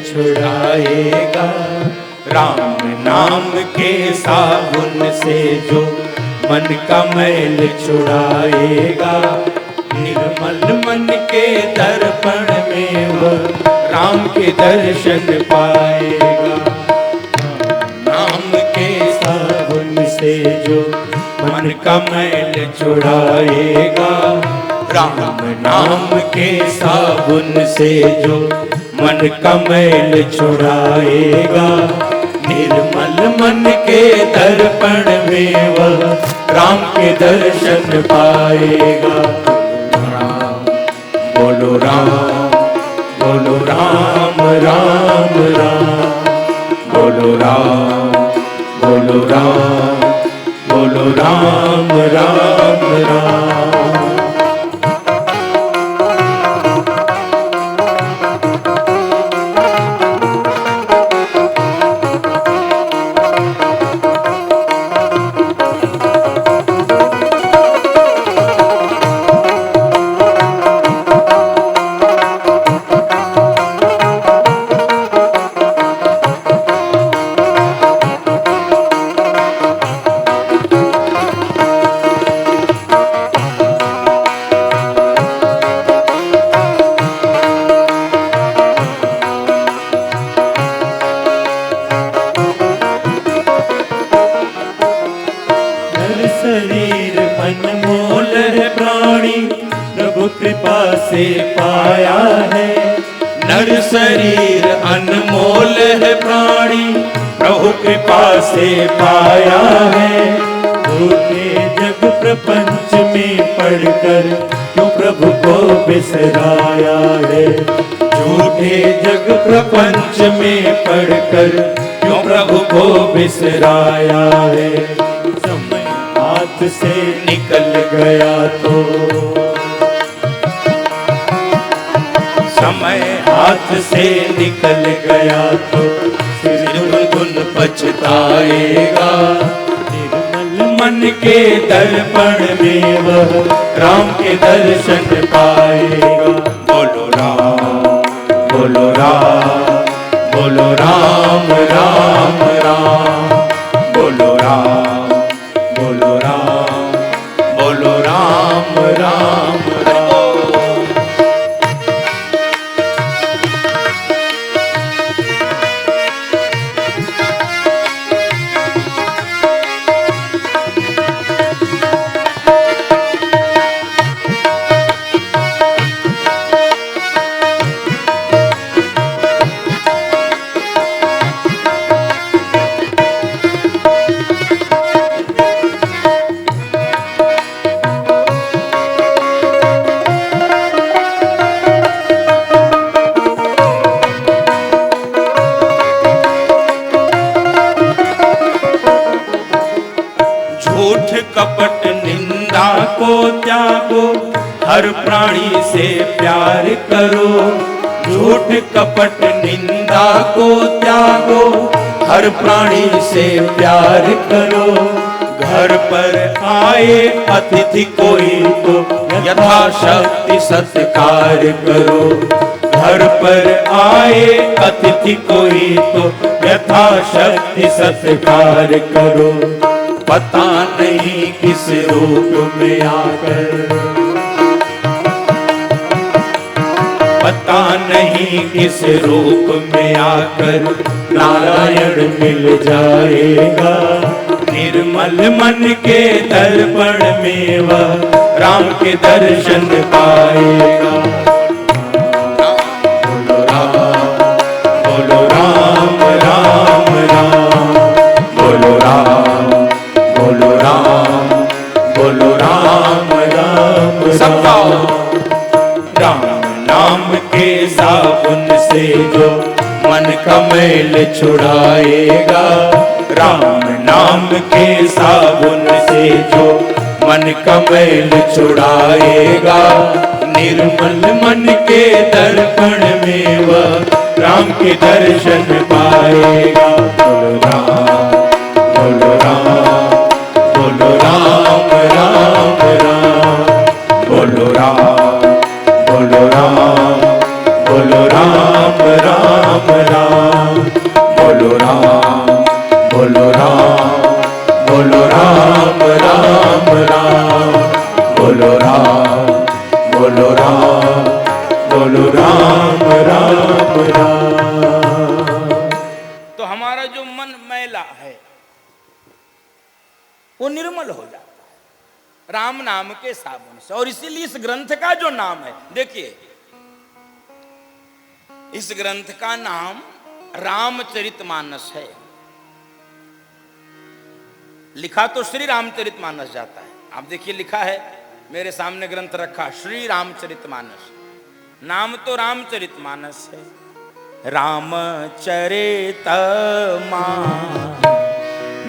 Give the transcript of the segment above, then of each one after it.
छुड़ाएगा। राम नाम के साबुन से जो मन का मैल छुड़ाएगा। निर्मल मन के दर्पण में वो राम के दर्शन पाएगा। नाम के साबुन से जो मन का मैल छुड़ाएगा। राम नाम के साबुन से जो मन का मैल छुड़ाएगा। निर्मल मन के दर्पण में वह राम के दर्शन पाएगा। बोलो राम, बोलो राम राम राम, बोलो राम, बोलो राम, बोलो राम राम राम। शरीर अनमोल है प्राणी प्रभु कृपा से पाया है। नर शरीर अनमोल है प्राणी प्रभु कृपा से पाया है। झूठे जग प्रपंच में पढ़कर क्यों प्रभु को बिसराया है। झूठे जग प्रपंच में पढ़कर क्यों प्रभु को बिसराया है। हाथ से निकल गया तो समय हाथ से निकल गया तो निर्गुण पछताएगा। निर्मल मन के दर्पण में वह राम के दर्शन पाएगा। बोलो राम, बोलो राम, बोलो राम राम राम, बोलो राम, बोलो राम, बोलो राम राम राम। झूठ कपट निंदा को त्यागो हर प्राणी से प्यार करो। झूठ कपट निंदा को त्यागो हर प्राणी से प्यार करो। घर पर आए अतिथि कोई तो यथाशक्ति सत्कार करो। घर पर आए अतिथि कोई तो यथाशक्ति सत्कार करो। पता नहीं किस रूप में आकर, पता नहीं किस रूप में आकर नारायण मिल जाएगा। निर्मल मन के दर्पण में वह राम के दर्शन पाएगा। बोलो राम, बोलो राम राम राम, बोलो राम, बोलो राम, बोलो राम राम सबका। राम नाम के साबुन से जो मन का मैल छुड़ाएगा। राम नाम के साबुन से जो मन का मैल छुड़ाएगा। निर्मल मन के दर्पण में वह राम के दर्शन पाएगा। बोलो राम, बोलो राम, बोलो राम राम राम, बोलो राम, बोलो राम, बोलो राम। राम राम राम, बोलो राम, बोलो राम, बोलो राम राम राम, बोलो राम, बोलो राम, बोलो राम राम राम। तो हमारा जो मन मैला है वो निर्मल हो जाता है राम नाम के साबुन से। और इसीलिए इस ग्रंथ का जो नाम है, देखिए इस ग्रंथ का नाम रामचरितमानस है। लिखा तो श्री रामचरितमानस जाता है। आप देखिए लिखा है, मेरे सामने ग्रंथ रखा श्री रामचरितमानस, नाम तो रामचरितमानस है। रामचरित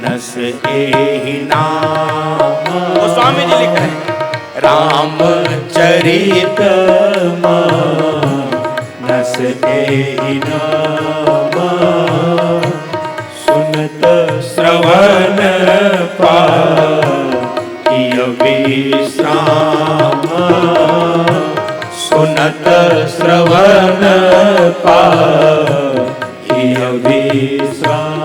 नस एहि नाम, वो स्वामी जी लिख रहे हैं। रामचरित नस एहि नाम, सुनत श्रवण पाइय विश्राम, सुनत श्रवण पाइय विश्राम।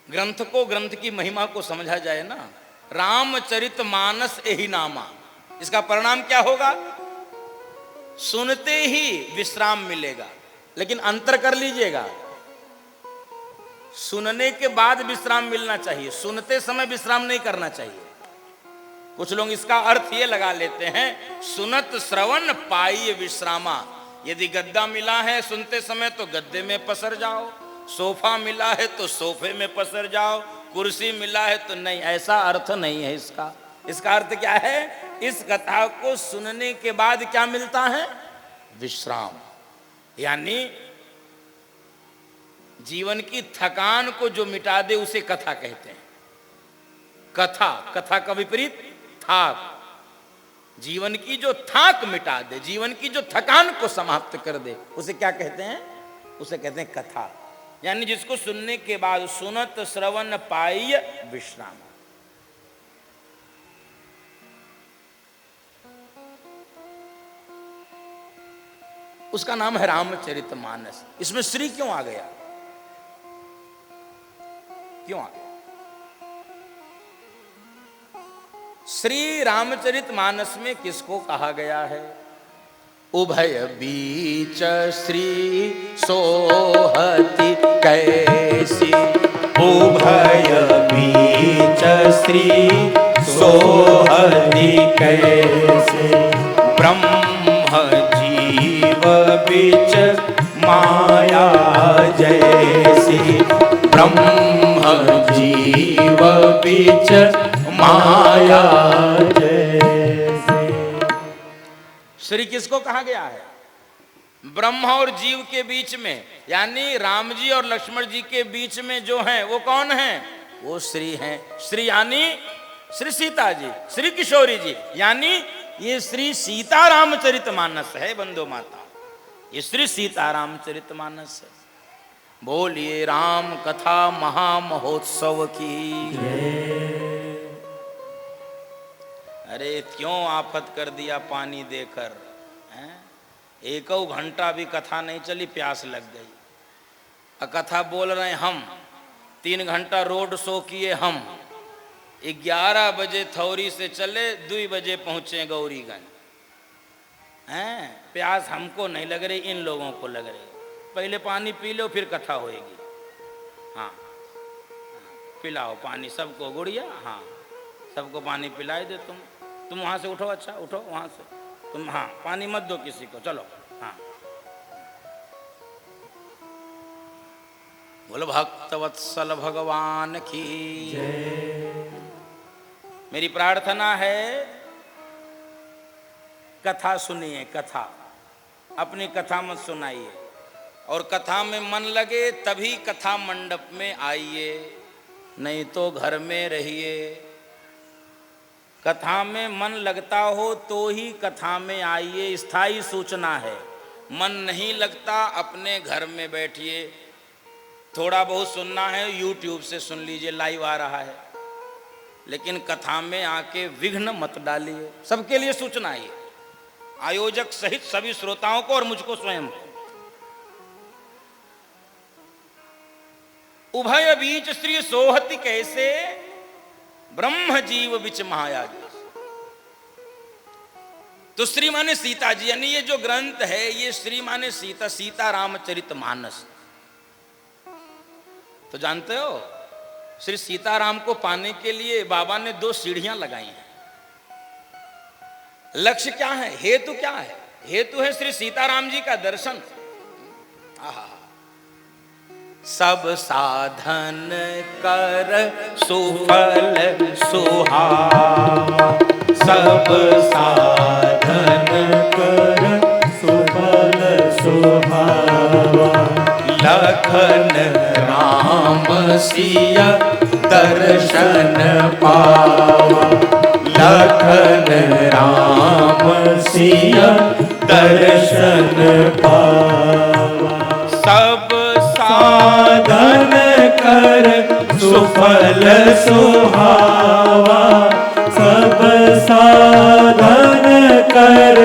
ग्रंथ को, ग्रंथ की महिमा को समझा जाए ना, रामचरितमानस एहि नामा, इसका परिणाम क्या होगा? सुनते ही विश्राम मिलेगा। लेकिन अंतर कर लीजिएगा, सुनने के बाद विश्राम मिलना चाहिए, सुनते समय विश्राम नहीं करना चाहिए। कुछ लोग इसका अर्थ ये लगा लेते हैं, सुनत श्रवण पाइय विश्रामा। यदि गद्दा मिला है सुनते समय तो गद्दे में पसर जाओ, सोफा मिला है तो सोफे में पसर जाओ, कुर्सी मिला है तो नहीं। ऐसा अर्थ नहीं है इसका। इसका अर्थ क्या है? इस कथा को सुनने के बाद क्या मिलता है? विश्राम। यानी जीवन की थकान को जो मिटा दे उसे कथा कहते हैं। कथा, कथा का विपरीत थाक। जीवन की जो थाक मिटा दे, जीवन की जो थकान को समाप्त कर दे, उसे क्या कहते हैं? उसे कहते हैं कथा। यानी जिसको सुनने के बाद सुनत श्रवण पाइय विश्राम। उसका नाम है रामचरितमानस। इसमें श्री क्यों आ गया? क्यों आ गया? श्री रामचरितमानस में किसको कहा गया है? उभय बीच श्री सोहति कैसी, उभय बीच श्री सोहति कैसे, ब्रह्म जीव बीच माया जैसी, ब्रह्म जीव बीच माया जैसे। श्री किसको कहा गया है? ब्रह्मा और जीव के बीच में, यानी राम जी और लक्ष्मण जी के बीच में जो है वो कौन है? वो श्री हैं। श्री यानी श्री सीता जी, श्री किशोरी जी, यानी ये श्री सीता रामचरितमानस है। बंधु माता, ये श्री सीता रामचरितमानस है। बोलिए राम कथा महामहोत्सव की। अरे क्यों आफत कर दिया पानी देकर, हैं? एक घंटा भी कथा नहीं चली, प्यास लग गई। कथा बोल रहे हम, 3 घंटा रोड शो किए हम, 11 बजे थौरी से चले, 2 बजे पहुंचे गौरीगंज। हैं? प्यास हमको नहीं लग रही, इन लोगों को लग रही। पहले पानी पी लो फिर कथा होएगी। हाँ, पिलाओ पानी सबको। गुड़िया, हाँ सबको पानी पिलाई दे। तुम वहाँ से उठो, अच्छा उठो वहाँ से तुम। हाँ, पानी मत दो किसी को, चलो। हाँ, बोलो भक्तवत्सल भगवान की। मेरी प्रार्थना है कथा सुनिए, कथा अपनी कथा मत सुनाइए। और कथा में मन लगे तभी कथा मंडप में आइए, नहीं तो घर में रहिए। कथा में मन लगता हो तो ही कथा में आइए, स्थायी सूचना है। मन नहीं लगता अपने घर में बैठिए। थोड़ा बहुत सुनना है YouTube से सुन लीजिए, लाइव आ रहा है। लेकिन कथा में आके विघ्न मत डालिए। सबके लिए सूचना है। आयोजक सहित सभी श्रोताओं को और मुझको स्वयं को। उभय बीच श्री सोहति कैसे, ब्रह्म जीव बिच माया जी। तो श्री माने सीता जी, यानी ये जो ग्रंथ है ये श्री माने सीता, सीता रामचरित मानस। तो जानते हो श्री सीताराम को पाने के लिए बाबा ने 2 सीढ़ियां लगाई हैं। लक्ष्य क्या है, हेतु क्या है? हेतु है श्री सीताराम जी का दर्शन। आहा, सब साधन कर सुफल सुहावा, सब साधन कर सुफल सुहावा, लखन राम सिया दर्शन पावा, लखन राम सिया दर्शन पावा। सब साधन कर सुफल सुहावा, सब साधन कर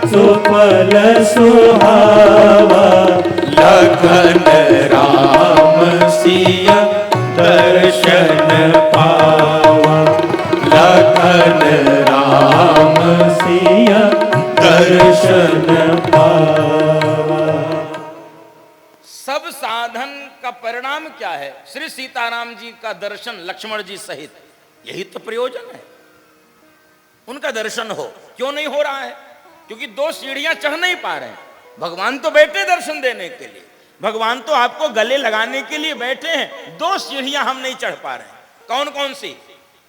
सुफल सुहावा, लखन राम सिया दर्शन पावा, लखन राम सिया दर्शन पावा। सब साधन का परिणाम क्या है? श्री सीताराम जी का दर्शन लक्ष्मण जी सहित, यही तो प्रयोजन है। उनका दर्शन हो, क्यों नहीं हो रहा है? क्योंकि 2 सीढ़ियां चढ़ नहीं पा रहे हैं। भगवान तो बैठे दर्शन देने के लिए, भगवान तो आपको गले लगाने के लिए बैठे हैं। 2 सीढ़ियां हम नहीं चढ़ पा रहे हैं। कौन कौन सी?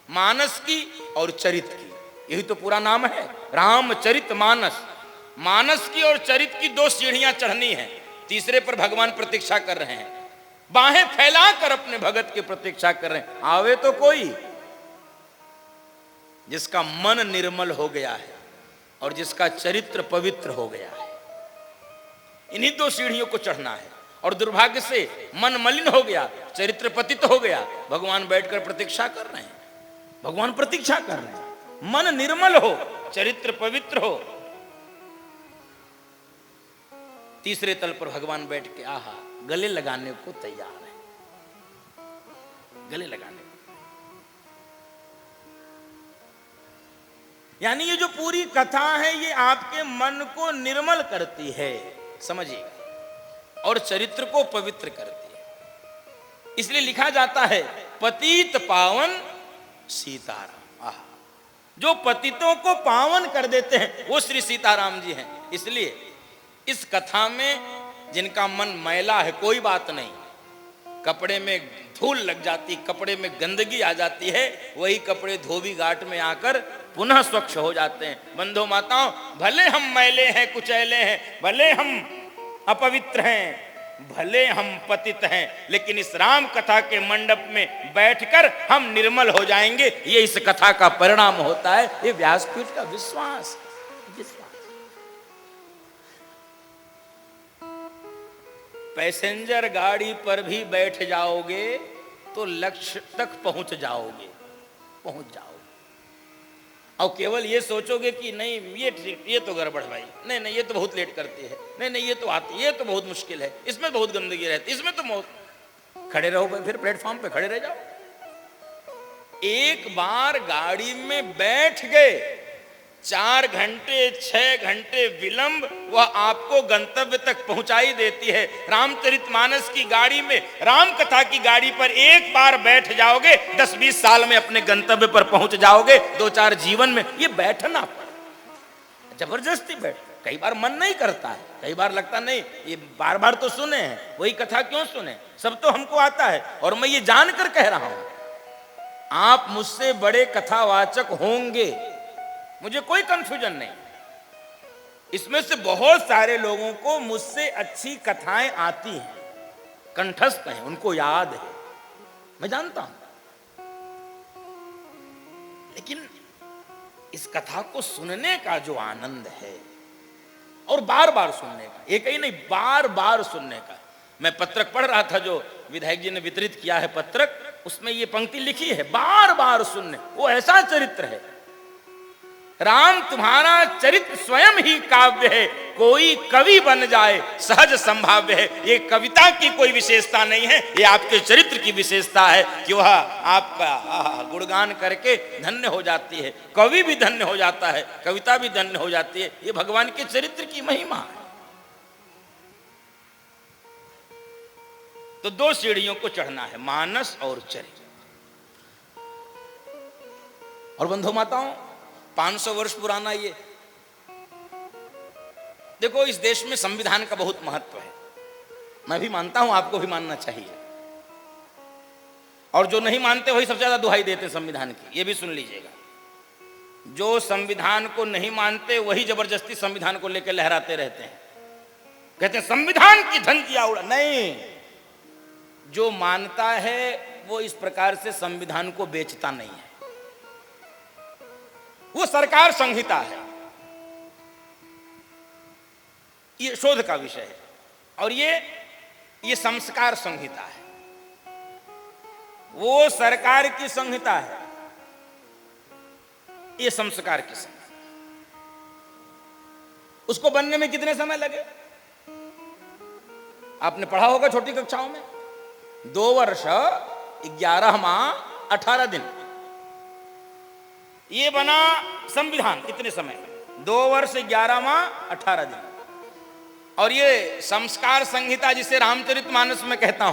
मानस की और चरित की। यही तो पूरा नाम है, रामचरित मानस। मानस की और चरित की 2 सीढ़ियां चढ़नी है। तीसरे पर भगवान प्रतीक्षा कर रहे हैं, बाहें फैलाकर अपने भगत की प्रतीक्षा कर रहे हैं। आवे तो कोई जिसका मन निर्मल हो गया है और जिसका चरित्र पवित्र हो गया है। इन्हीं 2 सीढ़ियों को चढ़ना है। और दुर्भाग्य से मन मलिन हो गया, चरित्र पतित हो गया, भगवान बैठकर प्रतीक्षा कर रहे हैं। भगवान प्रतीक्षा कर रहे हैं, मन निर्मल हो, चरित्र पवित्र हो। तीसरे तल पर भगवान बैठ के आहा गले लगाने को तैयार है, गले लगाने को। यानी ये जो पूरी कथा है ये आपके मन को निर्मल करती है, समझिए, और चरित्र को पवित्र करती है। इसलिए लिखा जाता है पतित पावन सीताराम। आहा, जो पतितों को पावन कर देते हैं वो श्री सीताराम जी हैं। इसलिए इस कथा में जिनका मन मैला है, कोई बात नहीं, कपड़े में धूल लग जाती, कपड़े में गंदगी आ जाती है, वही कपड़े धोबी घाट में आकर पुनः स्वच्छ हो जाते हैं। बंधु माताओं, भले हम मैले हैं, कुचैले हैं, भले हम अपवित्र हैं, भले हम पतित हैं, लेकिन इस राम कथा के मंडप में बैठकर हम निर्मल हो जाएंगे। ये इस कथा का परिणाम होता है। ये व्यासपीठ का विश्वास। पैसेंजर गाड़ी पर भी बैठ जाओगे तो लक्ष्य तक पहुंच जाओगे, पहुंच जाओगे। और केवल ये सोचोगे कि नहीं ये तो गड़बड़ भाई, नहीं नहीं ये तो बहुत लेट करती है, नहीं नहीं ये तो आती, ये तो बहुत मुश्किल है, इसमें बहुत गंदगी रहती, इसमें तो बहुत। खड़े रहो, फिर प्लेटफॉर्म पे खड़े रह जाओ। एक बार गाड़ी में बैठ गए, 4 घंटे 6 घंटे विलंब वह आपको गंतव्य तक पहुंचाई देती है। रामचरितमानस की गाड़ी में, राम कथा की गाड़ी पर एक बार बैठ जाओगे, 10-20 साल में अपने गंतव्य पर पहुंच जाओगे। 2-4 जीवन में ये बैठना जबरदस्ती बैठ। कई बार मन नहीं करता है, कई बार लगता नहीं ये बार बार तो सुने हैं, वही कथा क्यों सुने, सब तो हमको आता है। और मैं ये जानकर कह रहा हूं, आप मुझसे बड़े कथावाचक होंगे, मुझे कोई कंफ्यूजन नहीं। इसमें से बहुत सारे लोगों को मुझसे अच्छी कथाएं आती हैं, कंठस्थ हैं, उनको याद है, मैं जानता हूं। लेकिन इस कथा को सुनने का जो आनंद है, और बार बार सुनने का, एक ही नहीं बार बार सुनने का। मैं पत्रक पढ़ रहा था जो विधायक जी ने वितरित किया है पत्रक, उसमें ये पंक्ति लिखी है, बार बार सुनने। वो ऐसा चरित्र है, राम तुम्हारा चरित्र स्वयं ही काव्य है, कोई कवि बन जाए सहज संभाव्य है। ये कविता की कोई विशेषता नहीं है, ये आपके चरित्र की विशेषता है कि वह आपका गुणगान करके धन्य हो जाती है। कवि भी धन्य हो जाता है, कविता भी धन्य हो जाती है। ये भगवान के चरित्र की महिमा है। तो दो सीढ़ियों को चढ़ना है, मानस और चरित्र। और बंधु माताओं, 500 वर्ष पुराना ये देखो, इस देश में संविधान का बहुत महत्व है। मैं भी मानता हूं, आपको भी मानना चाहिए। और जो नहीं मानते वही सबसे ज्यादा दुहाई देते हैं संविधान की, ये भी सुन लीजिएगा। जो संविधान को नहीं मानते वही जबरदस्ती संविधान को लेकर लहराते रहते हैं, कहते हैं संविधान की धज्जियां उड़ा। नहीं, जो मानता है वो इस प्रकार से संविधान को बेचता नहीं है। वो सरकार संहिता है, ये शोध का विषय है। और ये संस्कार संहिता है, वो सरकार की संहिता है, ये संस्कार की संहिता। उसको बनने में कितने समय लगे आपने पढ़ा होगा छोटी कक्षाओं में। 2 वर्ष 11 माह 18 दिन ये बना संविधान। कितने समय? 2 वर्ष 11 माह 18 दिन। और ये संस्कार संहिता जिसे रामचरितमानस में कहता हूं,